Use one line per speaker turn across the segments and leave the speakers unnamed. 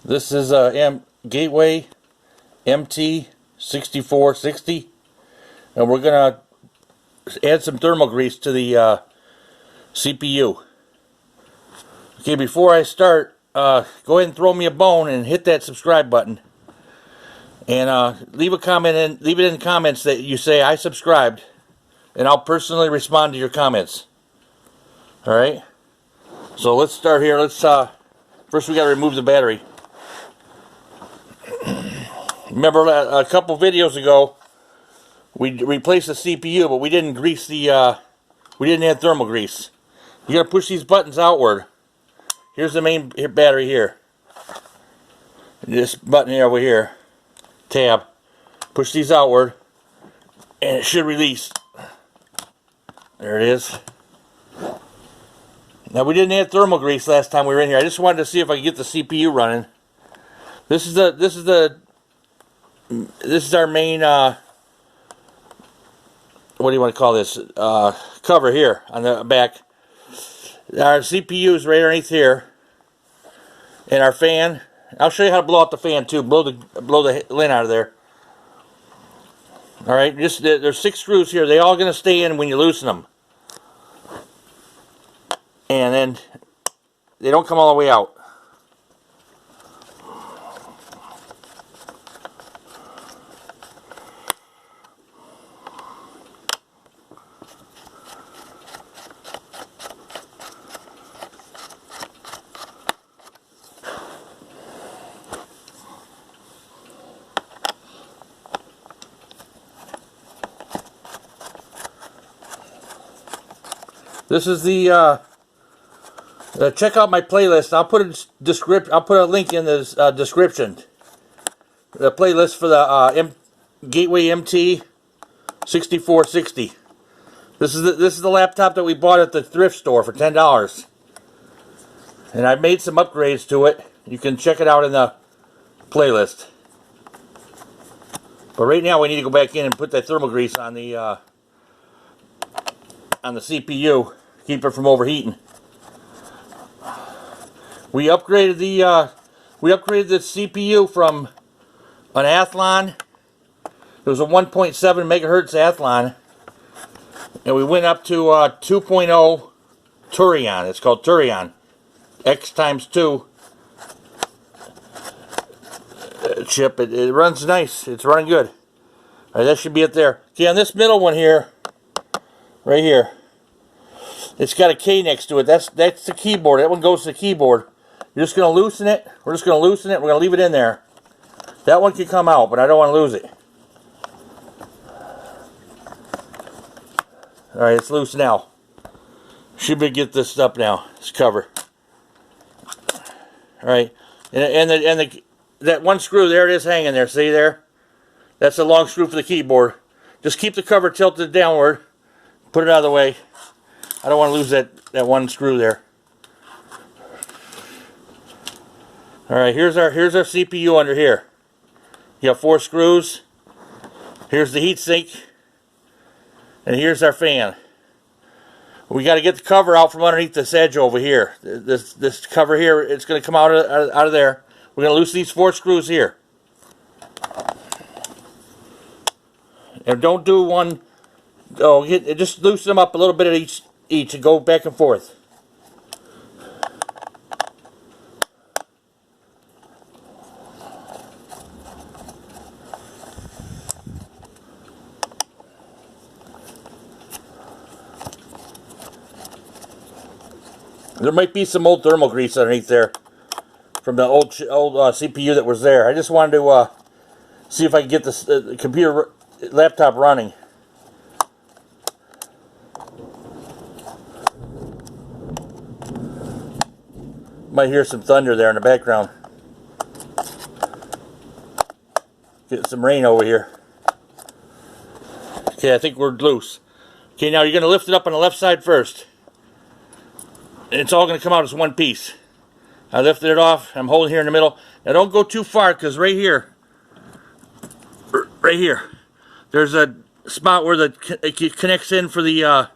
This is a Gateway MT6460, and we're going to add some thermal grease to the CPU. Okay, before I start, go ahead and throw me a bone and hit that subscribe button. And leave a comment and leave it in the comments that you say I subscribed, and I'll personally respond to your comments. Alright? So let's start here. Let's first we gotta remove the battery. Remember a couple videos ago we replaced the CPU, but we didn't grease the we didn't add thermal grease. You gotta push these buttons outward. Here's the main battery here. This button here over here. Tab. Push these outward and it should release. There it is. Now we didn't add thermal grease last time we were in here. I just wanted to see if I could get the CPU running. This is our main what do you want to call this? Cover here on the back. Our CPU is right underneath here. And our fan. I'll show you how to blow out the fan too. Blow the lint out of there. Alright, there's 6 screws here. They're all going to stay in when you loosen them. And then they don't come all the way out. This is the check out my playlist. I'll put a link in the description. The playlist for the Gateway MT6460. This is the laptop that we bought at the thrift store for $10. And I made some upgrades to it. You can check it out in the playlist. But right now we need to go back in and put that thermal grease on the CPU. Keep it from overheating. We upgraded the CPU from an Athlon. It was a 1.7 megahertz Athlon, and we went up to 2.0 Turion. It's called Turion X times 2 chip. It runs nice. It's running good. All right, that should be it there. Okay, on this middle one here, right here. It's got a K next to it. That's the keyboard. That one goes to the keyboard. You're just going to loosen it. We're just going to loosen it. We're going to leave it in there. That one can come out, but I don't want to lose it. Alright, it's loose now. Should be get this up now. This cover. Alright. And that one screw, there it is hanging there. See there? That's a long screw for the keyboard. Just keep the cover tilted downward. Put it out of the way. I don't want to lose that one screw there. Alright, here's our CPU under here. You have 4 screws. Here's the heatsink. And here's our fan. We got to get the cover out from underneath this edge over here. This cover here, it's going to come out of there. We're going to loosen these 4 screws here. And don't do one. Oh, just loosen them up a little bit at each and go back and forth. There might be some old thermal grease underneath there from the old CPU that was there. I just wanted to see if I could get this laptop running. Might hear some thunder there in the background. Getting some rain over here. Okay, I think we're loose. Okay, now you're going to lift it up on the left side first. And it's all going to come out as one piece. I lifted it off. I'm holding here in the middle. Now don't go too far, because right here, there's a spot where it connects in for the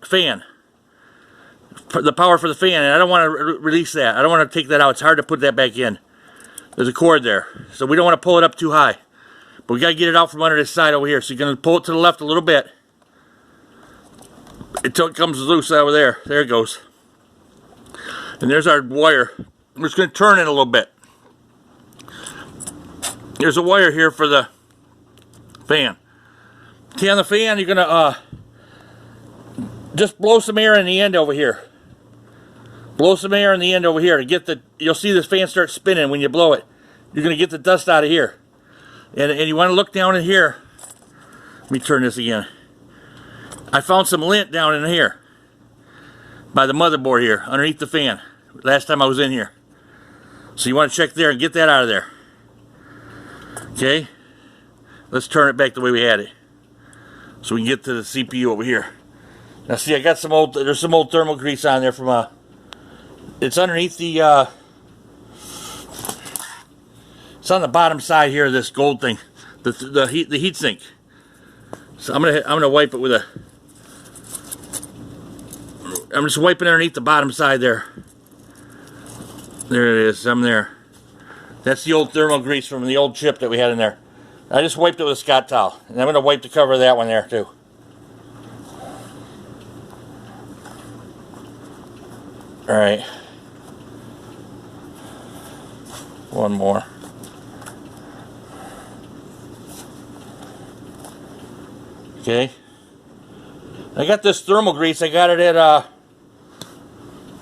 fan. the power for the fan, and I don't want to release that. I don't want to take that out. It's hard to put that back in. There's a cord there, so we don't want to pull it up too high. But we got to get it out from under this side over here. So you're going to pull it to the left a little bit until it comes loose over there. There it goes. And there's our wire. I'm just going to turn it a little bit. There's a wire here for the fan. Okay, on the fan, you're going to just blow some air in the end over here. Blow some air in the end over here to get the, you'll see this fan start spinning when you blow it. You're going to get the dust out of here. And you want to look down in here. Let me turn this again. I found some lint down in here by the motherboard here, underneath the fan, last time I was in here. So you want to check there and get that out of there. Okay? Let's turn it back the way we had it, so we can get to the CPU over here. Now see, I got some old, there's some old thermal grease on there from it's underneath the it's on the bottom side here of this gold thing, the heat sink. So I'm gonna wipe it with a, I'm just wiping underneath the bottom side there. There it is, I'm there. That's the old thermal grease from the old chip that we had in there. I just wiped it with a Scott towel, and I'm gonna wipe the cover of that one there too. All right, one more. Okay, I got this thermal grease. I got it at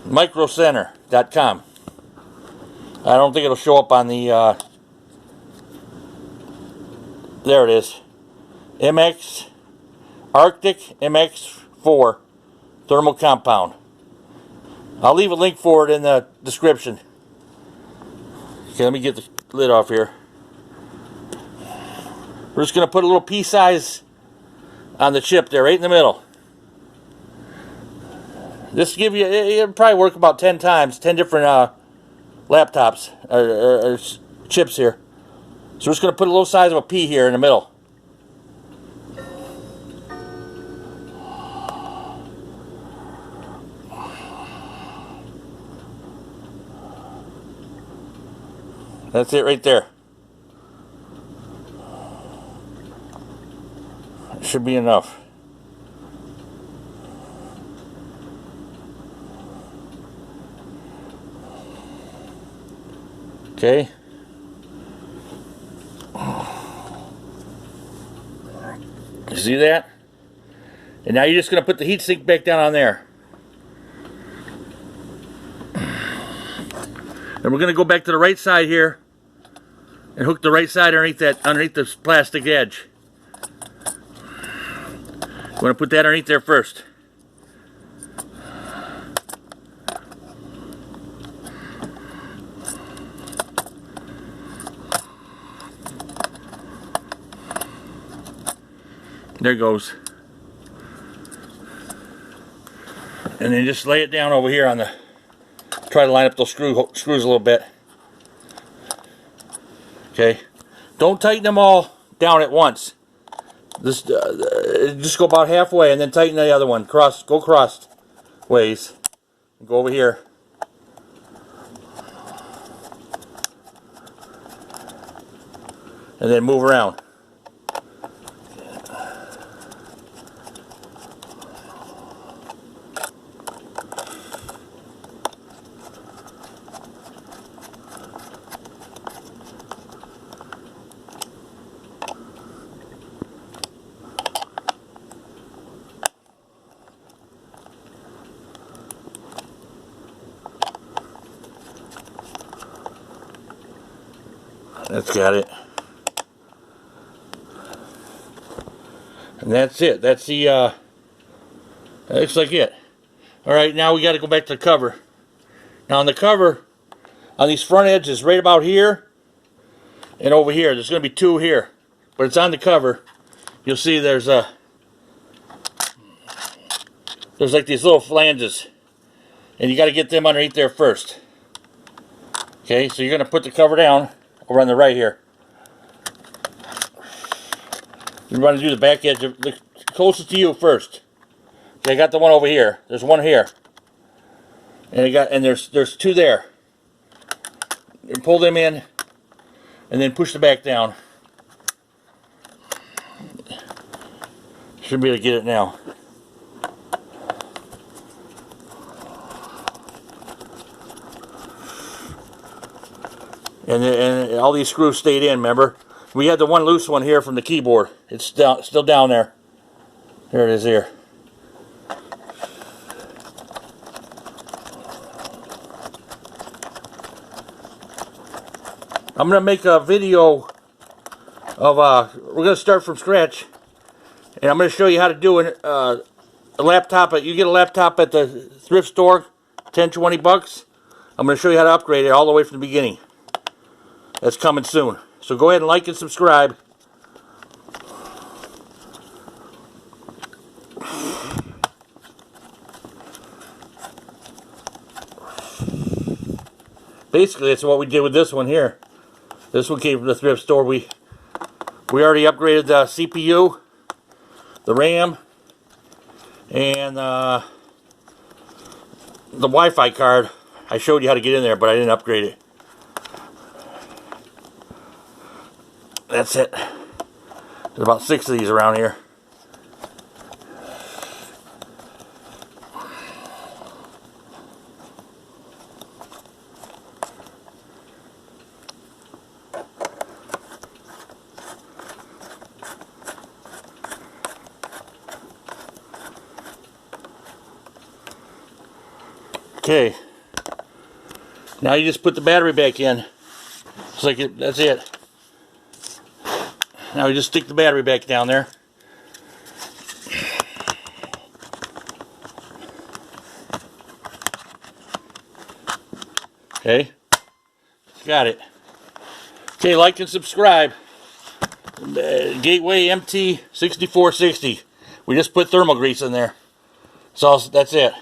microcenter.com. I don't think it'll show up on the there it is, MX Arctic MX4 thermal compound. I'll leave a link for it in the description. Okay, let me get the lid off here. We're just going to put a little pea size on the chip there, right in the middle. This will give you, it'll probably work about 10 times, 10 different laptops or chips here. So we're just going to put a little size of a pea here in the middle. That's it right there. It should be enough. Okay. You see that? And now you're just going to put the heatsink back down on there. And we're going to go back to the right side here and hook the right side underneath this plastic edge. We're going to put that underneath there first. There it goes. And then just lay it down over here on the, try to line up those screws a little bit. Okay. Don't tighten them all down at once. Just go about halfway and then tighten the other one. Go cross ways. Go over here. And then move around. That's got it. And that's it. That's the, that looks like it. Alright, now we got to go back to the cover. Now on the cover, on these front edges, right about here and over here, there's going to be two here. But it's on the cover. You'll see there's like these little flanges. And you got to get them underneath there first. Okay, so you're going to put the cover down over on the right here. You want to do the back edge, the closest to you first. Okay, I got the one over here. There's one here. And there's two there. You pull them in and then push the back down. Should be able to get it now. And all these screws stayed in, remember? We had the one loose one here from the keyboard. It's still down there. There it is here. I'm going to make a video of, we're going to start from scratch. And I'm going to show you how to do a laptop. You get a laptop at the thrift store, 10, 20 bucks. I'm going to show you how to upgrade it all the way from the beginning. That's coming soon. So go ahead and like and subscribe. Basically, that's what we did with this one here. This one came from the thrift store. We already upgraded the CPU, the RAM, and the Wi-Fi card. I showed you how to get in there, but I didn't upgrade it. That's it. There's about 6 of these around here. Okay, now you just put the battery back in. It's like that's it. Now you just stick the battery back down there. Okay, got it. Okay, like and subscribe. Gateway MT6460. We just put thermal grease in there. So that's it.